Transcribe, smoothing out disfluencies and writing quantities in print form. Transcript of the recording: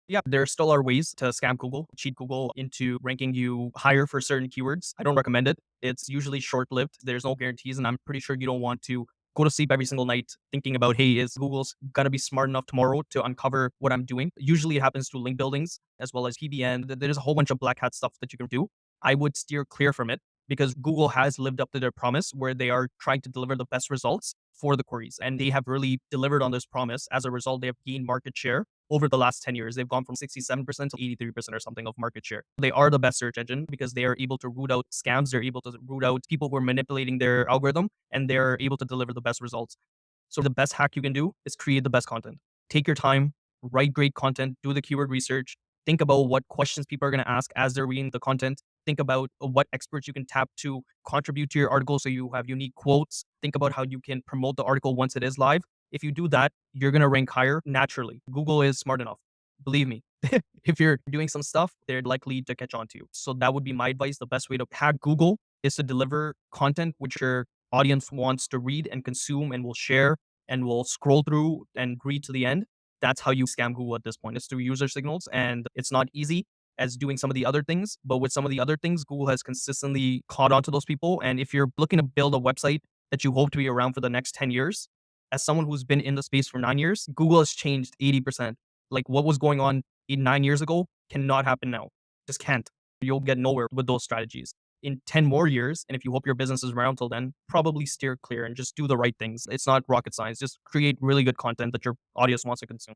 Yeah, there still are ways to scam Google, cheat Google into ranking you higher for certain keywords. I don't recommend it. It's usually short lived. There's no guarantees. And I'm pretty sure you don't want to go to sleep every single night thinking about, hey, is Google's going to be smart enough tomorrow to uncover what I'm doing? Usually it happens through link buildings as well as PBN. There's a whole bunch of black hat stuff that you can do. I would steer clear from it because Google has lived up to their promise where they are trying to deliver the best results for the queries. And they have really delivered on this promise. As a result, they have gained market share over the last 10 years. They've gone from 67% to 83% or something of market share. They are the best search engine because they are able to root out scams. They're able to root out people who are manipulating their algorithm, and they're able to deliver the best results. So the best hack you can do is create the best content. Take your time, write great content, do the keyword research, think about what questions people are going to ask as they're reading the content. Think about what experts you can tap to contribute to your article so you have unique quotes. Think about how you can promote the article once it is live. If you do that, you're going to rank higher naturally. Google is smart enough. Believe me. If you're doing some stuff, they're likely to catch on to you. So that would be my advice. The best way to hack Google is to deliver content which your audience wants to read and consume and will share and will scroll through and read to the end. That's how you scam Google at this point. It's through user signals, and it's not easy as doing some of the other things. But with some of the other things, Google has consistently caught on to those people. And if you're looking to build a website that you hope to be around for the next 10 years, as someone who's been in the space for 9 years, Google has changed 80%. Like what was going on 9 years ago cannot happen now. Just can't. You'll get nowhere with those strategies. In 10 more years, and if you hope your business is around till then, probably steer clear and just do the right things. It's not rocket science. Just create really good content that your audience wants to consume.